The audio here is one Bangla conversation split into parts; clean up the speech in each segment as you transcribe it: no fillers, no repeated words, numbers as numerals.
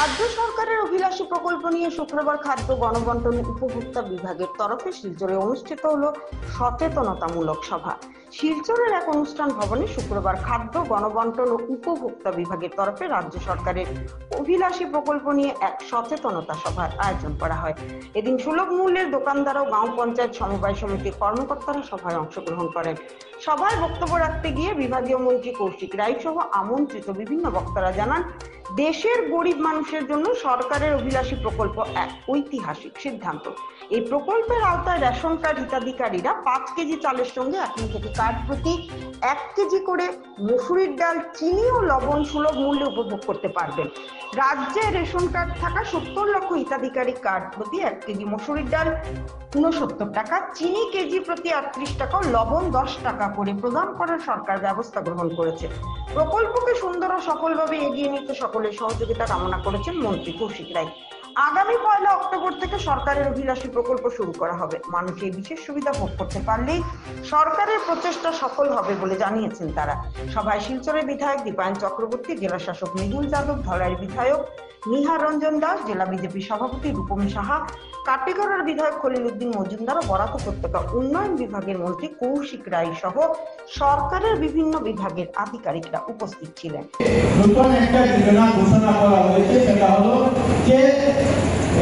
রাজ্য সরকারের অভিলাষী প্রকল্প নিয়ে শুক্রবার খাদ্য গণবন্টন উপভোক্তা বিভাগের তরফে শিলচরে অনুষ্ঠিত হলো সচেতনতামূলক সভা। শিলচরের এক অনুষ্ঠান ভবনে শুক্রবার খাদ্য গণবন্টন ও উপভোক্তা বিভাগের তরফে রাজ্য সরকারের অভিলাষী প্রকল্প নিয়ে এক সচেতনতা সভার আয়োজন করা হয়। এদিন সুলভ মূল্যের দোকানদার ও গাঁও পঞ্চায়েত সমবায় সমিতির কর্মকর্তারা সভায় অংশগ্রহণ করেন। সভায় বক্তব্য রাখতে গিয়ে বিভাগীয় মন্ত্রী কৌশিক রায় সহ আমন্ত্রিত বিভিন্ন বক্তারা জানান, দেশের গরিব মানুষের জন্য সরকারের অভিলাষী প্রকল্প এক ঐতিহাসিক সিদ্ধান্ত। এই প্রকল্পের আওতায় রেশন কার্ড হিতাধিকারীরা 5 কেজি চালের সঙ্গে এখন থেকে কার্ড প্রতি 1 কেজি করে মসুরির ডাল, চিনি ও লবণ সুলভ মূল্যে উপভোগ করতে পারবেন। রাজ্যে রেশন কার্ড থাকা 70 লক্ষ হিতাধিকারী কার্ড প্রতি 1 কেজি মসুরির ডাল 69 টাকা, চিনি কেজি প্রতি 38 টাকা, লবণ 10 টাকা করে প্রদান করার সরকার ব্যবস্থা গ্রহণ করেছে। প্রকল্পকে সুন্দর ও সফলভাবে এগিয়ে নিতে সকলের সহযোগিতা কামনা করেছেন মন্ত্রী কৌশিক রায়। আগামী 1 অক্টোবর থেকে সরকারের অভিলাষী প্রকল্প শুরু করা হবে। মানুষ এই বিশেষ সুবিধা ভোগ করতে পারলেই সরকারের প্রচেষ্টা সফল হবে বলে জানিয়েছেন তারা। সভায় শিলচরের বিধায়ক দীপায়ন চক্রবর্তী, জেলা শাসক মৃদুল যাদব, ধলাইয়ের বিধায়ক নিহার রঞ্জন দাস, জেলা বিজেপি সভাপতি রূপম সাহা, কাটিগড়ার বিধায়ক খলিল উদ্দিন মজুমদার ও বরাক উপত্যকা উন্নয়ন বিভাগের মন্ত্রী কৌশিক রায় সহ সরকারের বিভিন্ন বিভাগের আধিকারিকরা উপস্থিত ছিলেন। নতুন একটা যোজনা ঘোষণা করা হয়েছে, সেটা হলো যে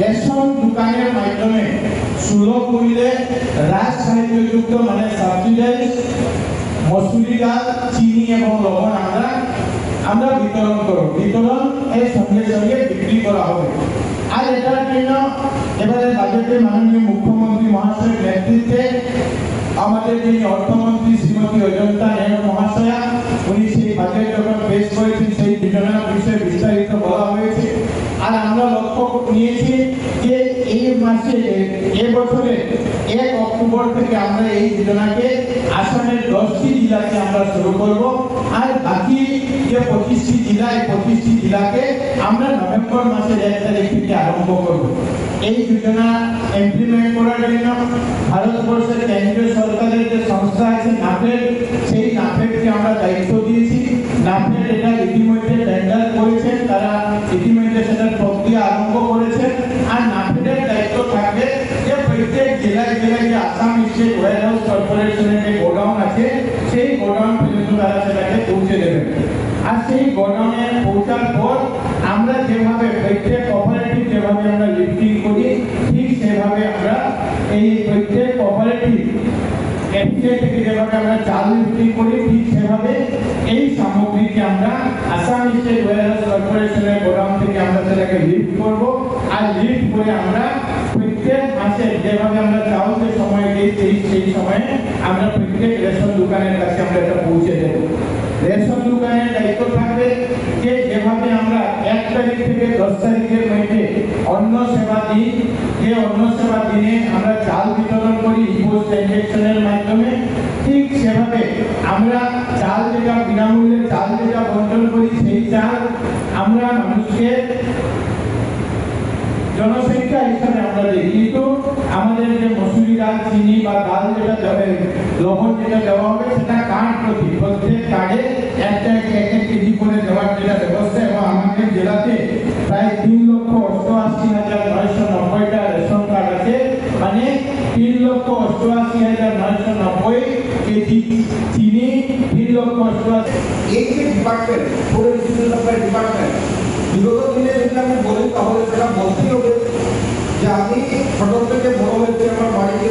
রেশন দোকানের মাধ্যমে সুলভ মূল্যে রাজ সাহায্যযুক্ত মানে সাবসিডাইজ মসুরি ডাল, চিনি এবং লবণ আমরা বিতরণ করব। বিতরণ এর সঙ্গে সঙ্গে বিক্রি করা হবে। আর এটার জন্য এবারে বাজেটে মাননীয় মুখ্যমন্ত্রী মহাশয়ের নেতৃত্বে আমাদের যিনি অর্থমন্ত্রী শ্রীমতী অজন্তা নেহরু মহাশয়া, উনি সেই বাজেট যখন পেশ করেছেন সেই যোজনার বিষয়ে বিস্তারিত বলা হয়েছে। আর আমরা লক্ষ্য নিয়েছি যে এই মাসে এবছরে 1 অক্টোবর থেকে আমরা এই যোজনাকে আসামের 10টি জেলাতে আমরা শুরু করব। আর বাকি যে 25টি জেলা, এই 25টি জেলাকে আমরা নভেম্বর মাসের 1 তারিখ থেকে আরম্ভ করব। এই যোজনা ইমপ্লিমেন্ট করার জন্য ভারতবর্ষের কেন্দ্রীয় সরকারের যে সংস্থা আছে নাফেড, সেই নাফেডকে আমরা দায়িত্ব দিয়েছি। নাফেড এটা ইতিমধ্যে টেন্ডার করেছেন, তারা ইতিমধ্যে সেটার প্রক্রিয়া আরম্ভ করেছেন। আর নাফেডের দায়িত্ব থাকবে যে প্রত্যেক জেলায় জেলায় যে আসাম স্টেট ওয়ারহাউস কর্পোরেশনের যে গোডাউন আছে, সেই গোডাউন পর্যন্ত তারা সেটাকে পৌঁছে দেবেন। আর সেই গোডাউনে পৌঁছার পর আমরা যেভাবে প্রত্যেক কোঅপারেটিভ যেভাবে আমরা লিফটিং করি, ঠিক সেভাবে আমরা এই প্রত্যেক কোঅপারেটিভ এফপিআই থেকে যেভাবে আমরা চাল লিফটিং করি, ঠিক সেভাবে এই সামগ্রীকে আমরা আসাম স্টেট ওয়ারহাউস কর্পোরেশনের গোডাউন থেকে আমরা সেটাকে লিফট করব। আর লিফট করে আমরা প্রত্যেক মাসে যেভাবে আমরা চাউলকে সময় দিই, সেই সময়ে আমরা প্রত্যেক রেশন দোকানের কাছে আমরা এটা পৌঁছে দেব। রেশন দোকানের দায়িত্ব থাকবে যে যেভাবে আমরা 1 তারিখ থেকে 10 তারিখের মধ্যে অন্ন সেবা দিই, যে অন্ন সেবা দিনে আমরা চাল বিতরণ করি ইপোস ট্রানজ্যাকশনের মাধ্যমে, ঠিক সেভাবে আমরা চাল যেটা বিনামূল্যে চাল যেটা বন্টন করি, সেই চাল আমরা মানুষকে জনসংখ্যা হিসাবে আমরা দিই। কিন্তু আমাদের যে মসুরি ডাল, চিনি বা ডাল যেটা যাবে, লবণ যেটা দেওয়া হবে, সেটা কার্ড প্রতি প্রত্যেক কার্ডে 1 কেজি করে দেওয়ার যেটা ব্যবস্থা। এবং আমাদের জেলাতে প্রায় 3,88,990টা রেশন কার্ড আছে, মানে 3,88,990 কেজি চিনি, 3,88,000। এই যে ডিপার্টমেন্ট ডিপার্টমেন্ট বিগত দিনে যদি আমি বলি তাহলে সেটা বলতেই হবে যে আমি ছোট থেকে বড় হয়েছি। আমার বাড়িতে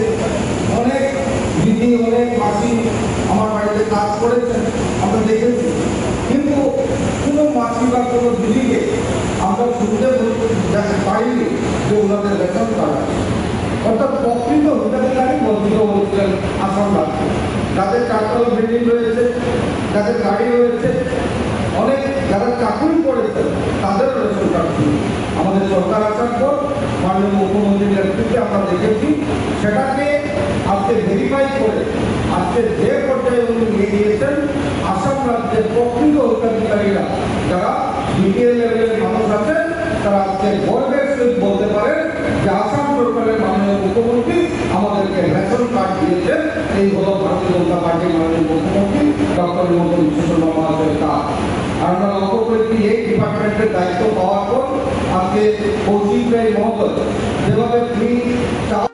অনেক দিদি, অনেক মাসি আমার বাড়িতে কাজ করেছেন, আমরা দেখেছি। কিন্তু কোনো মাসি বা কোনো দিদিকে আমরা শুনতে পারিনি যে ওনাদের রেশন কার্ড আছে। অর্থাৎ প্রকৃত হিতাধিকারী বঞ্চিত হচ্ছেন আসাম রাজ্যে, যাদের 4তলা বিল্ডিং রয়েছে, যাদের গাড়ি রয়েছে, অনেক যারা চাকরি করেছেন তাদেরও রেশন কার্ড ছিল। আমাদের সরকার আসার পর মাননীয় মুখ্যমন্ত্রীর নেতৃত্বে আমরা দেখেছি সেটাকে আজকে ভেরিফাই করে আজকে যে পর্যায়ে উনি নিয়ে গিয়েছেন, আসাম রাজ্যের প্রকৃত হিতাধিকারীরা যারা বিপিএল লেভেলের মানুষ আছেন, তারা আজকে গর্বের সহিত বলতে পারেন যে আসাম সরকারের মাননীয় মুখ্যমন্ত্রী আমাদেরকে রেশন কার্ড দিয়েছেন। এই হলো ভারতীয় জনতা পার্টির মাননীয় মুখ্যমন্ত্রী ডক্টর হিমন্ত বিশ্ব শর্মা মহাশয়ের কাজ। আমরা লক্ষ্য করেছি এই ডিপার্টমেন্টের দায়িত্ব পাওয়ার পর আজকে কৌশিক রায় মহোদয় যেভাবে ফ্রি চাল